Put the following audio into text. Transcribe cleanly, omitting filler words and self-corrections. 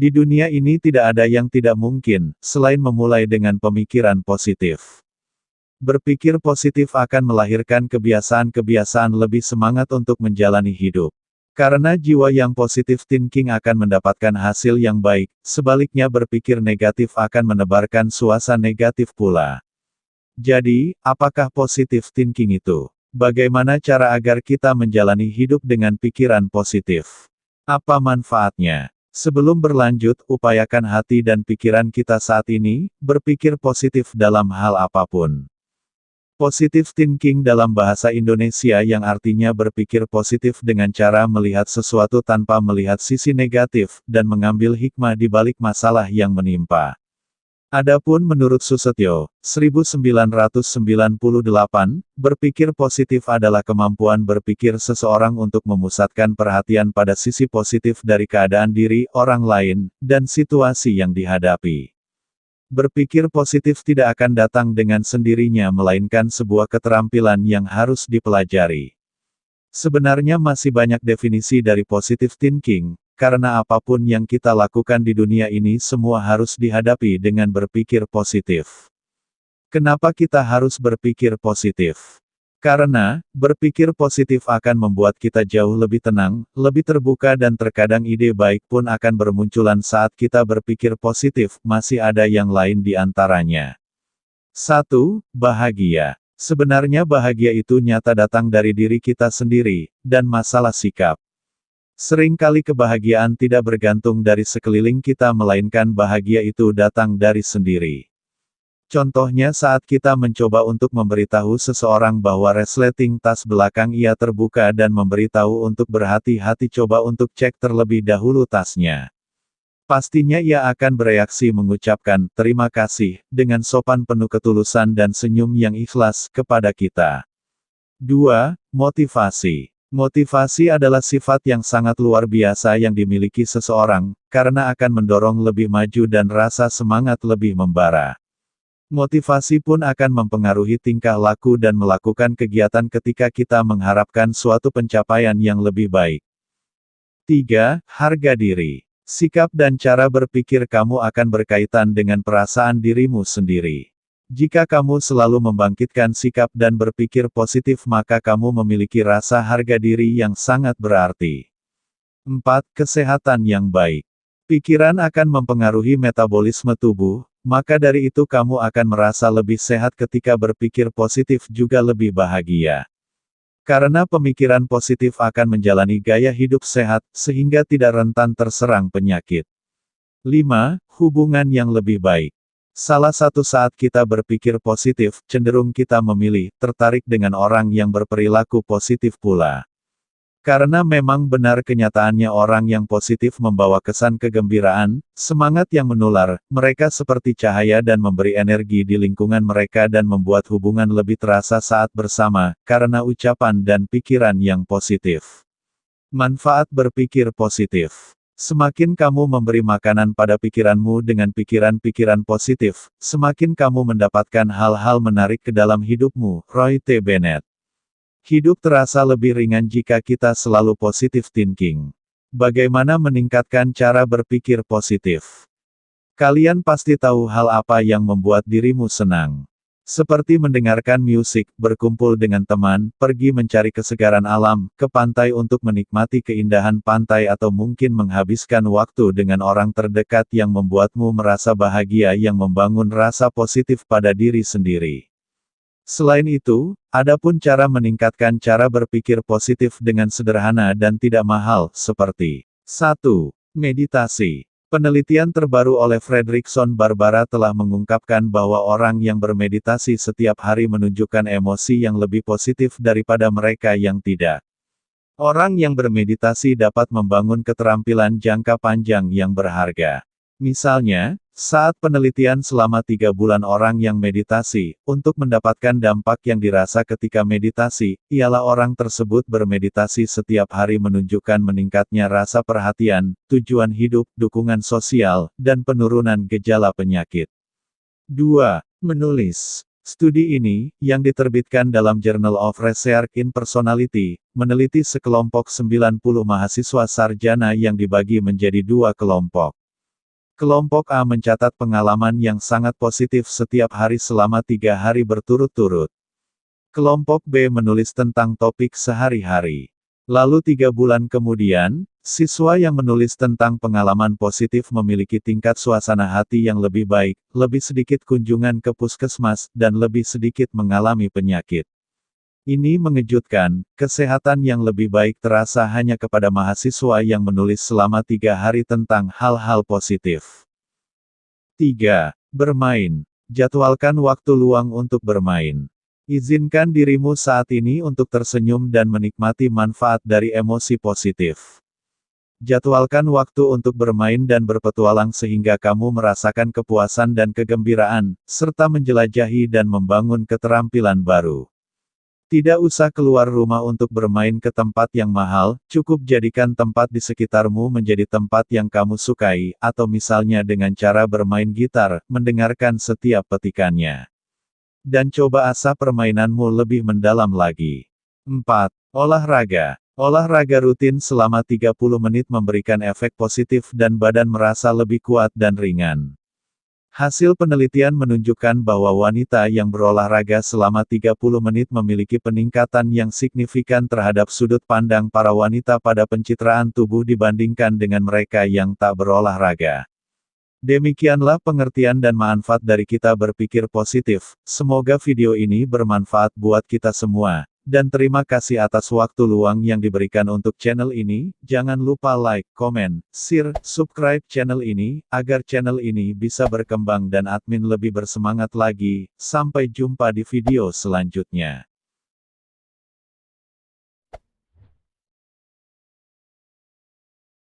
Di dunia ini tidak ada yang tidak mungkin, selain memulai dengan pemikiran positif. Berpikir positif akan melahirkan kebiasaan-kebiasaan lebih semangat untuk menjalani hidup. Karena jiwa yang positif thinking akan mendapatkan hasil yang baik, sebaliknya berpikir negatif akan menebarkan suasana negatif pula. Jadi, apakah positive thinking itu? Bagaimana cara agar kita menjalani hidup dengan pikiran positif? Apa manfaatnya? Sebelum berlanjut, upayakan hati dan pikiran kita saat ini, berpikir positif dalam hal apapun. Positive thinking dalam bahasa Indonesia yang artinya berpikir positif dengan cara melihat sesuatu tanpa melihat sisi negatif, dan mengambil hikmah di balik masalah yang menimpa. Adapun menurut Susetyo, 1998, berpikir positif adalah kemampuan berpikir seseorang untuk memusatkan perhatian pada sisi positif dari keadaan diri, orang lain, dan situasi yang dihadapi. Berpikir positif tidak akan datang dengan sendirinya melainkan sebuah keterampilan yang harus dipelajari. Sebenarnya masih banyak definisi dari positive thinking, karena apapun yang kita lakukan di dunia ini semua harus dihadapi dengan berpikir positif. Kenapa kita harus berpikir positif? Karena, berpikir positif akan membuat kita jauh lebih tenang, lebih terbuka dan terkadang ide baik pun akan bermunculan saat kita berpikir positif, masih ada yang lain di antaranya. 1. Bahagia. Sebenarnya bahagia itu nyata datang dari diri kita sendiri, dan masalah sikap. Seringkali kebahagiaan tidak bergantung dari sekeliling kita melainkan bahagia itu datang dari sendiri. Contohnya saat kita mencoba untuk memberitahu seseorang bahwa resleting tas belakang ia terbuka dan memberitahu untuk berhati-hati coba untuk cek terlebih dahulu tasnya. Pastinya ia akan bereaksi mengucapkan, terima kasih, dengan sopan penuh ketulusan dan senyum yang ikhlas, kepada kita. 2. Motivasi. Motivasi adalah sifat yang sangat luar biasa yang dimiliki seseorang, karena akan mendorong lebih maju dan rasa semangat lebih membara. Motivasi pun akan mempengaruhi tingkah laku dan melakukan kegiatan ketika kita mengharapkan suatu pencapaian yang lebih baik. 3. Harga diri. Sikap dan cara berpikir kamu akan berkaitan dengan perasaan dirimu sendiri. Jika kamu selalu membangkitkan sikap dan berpikir positif maka kamu memiliki rasa harga diri yang sangat berarti. 4. Kesehatan yang baik. Pikiran akan mempengaruhi metabolisme tubuh, maka dari itu kamu akan merasa lebih sehat ketika berpikir positif juga lebih bahagia. Karena pemikiran positif akan menjalani gaya hidup sehat, sehingga tidak rentan terserang penyakit. 5. Hubungan yang lebih baik. Salah satu saat kita berpikir positif, cenderung kita memilih, tertarik dengan orang yang berperilaku positif pula. Karena memang benar kenyataannya orang yang positif membawa kesan kegembiraan, semangat yang menular, mereka seperti cahaya dan memberi energi di lingkungan mereka dan membuat hubungan lebih terasa saat bersama, karena ucapan dan pikiran yang positif. Manfaat berpikir positif. Semakin kamu memberi makanan pada pikiranmu dengan pikiran-pikiran positif, semakin kamu mendapatkan hal-hal menarik ke dalam hidupmu. Roy T. Bennett. Hidup terasa lebih ringan jika kita selalu positive thinking. Bagaimana meningkatkan cara berpikir positif? Kalian pasti tahu hal apa yang membuat dirimu senang. Seperti mendengarkan musik, berkumpul dengan teman, pergi mencari kesegaran alam, ke pantai untuk menikmati keindahan pantai atau mungkin menghabiskan waktu dengan orang terdekat yang membuatmu merasa bahagia yang membangun rasa positif pada diri sendiri. Selain itu, ada pun cara meningkatkan cara berpikir positif dengan sederhana dan tidak mahal, seperti 1. Meditasi. Penelitian terbaru oleh Fredrickson Barbara telah mengungkapkan bahwa orang yang bermeditasi setiap hari menunjukkan emosi yang lebih positif daripada mereka yang tidak. Orang yang bermeditasi dapat membangun keterampilan jangka panjang yang berharga. Misalnya, saat penelitian selama 3 bulan orang yang meditasi, untuk mendapatkan dampak yang dirasa ketika meditasi, ialah orang tersebut bermeditasi setiap hari menunjukkan meningkatnya rasa perhatian, tujuan hidup, dukungan sosial, dan penurunan gejala penyakit. 2. Menulis. Studi ini, yang diterbitkan dalam Journal of Research in Personality, meneliti sekelompok 90 mahasiswa sarjana yang dibagi menjadi 2 kelompok. Kelompok A mencatat pengalaman yang sangat positif setiap hari selama 3 hari berturut-turut. Kelompok B menulis tentang topik sehari-hari. Lalu 3 bulan kemudian, siswa yang menulis tentang pengalaman positif memiliki tingkat suasana hati yang lebih baik, lebih sedikit kunjungan ke puskesmas, dan lebih sedikit mengalami penyakit. Ini mengejutkan, kesehatan yang lebih baik terasa hanya kepada mahasiswa yang menulis selama 3 hari tentang hal-hal positif. 3. Bermain. Jadwalkan waktu luang untuk bermain. Izinkan dirimu saat ini untuk tersenyum dan menikmati manfaat dari emosi positif. Jadwalkan waktu untuk bermain dan berpetualang sehingga kamu merasakan kepuasan dan kegembiraan, serta menjelajahi dan membangun keterampilan baru. Tidak usah keluar rumah untuk bermain ke tempat yang mahal, cukup jadikan tempat di sekitarmu menjadi tempat yang kamu sukai, atau misalnya dengan cara bermain gitar, mendengarkan setiap petikannya. Dan coba asah permainanmu lebih mendalam lagi. 4. Olahraga. Olahraga rutin selama 30 menit memberikan efek positif dan badan merasa lebih kuat dan ringan. Hasil penelitian menunjukkan bahwa wanita yang berolahraga selama 30 menit memiliki peningkatan yang signifikan terhadap sudut pandang para wanita pada pencitraan tubuh dibandingkan dengan mereka yang tak berolahraga. Demikianlah pengertian dan manfaat dari kita berpikir positif. Semoga video ini bermanfaat buat kita semua. Dan terima kasih atas waktu luang yang diberikan untuk channel ini. Jangan lupa like, komen, share, subscribe channel ini, agar channel ini bisa berkembang dan admin lebih bersemangat lagi. Sampai jumpa di video selanjutnya.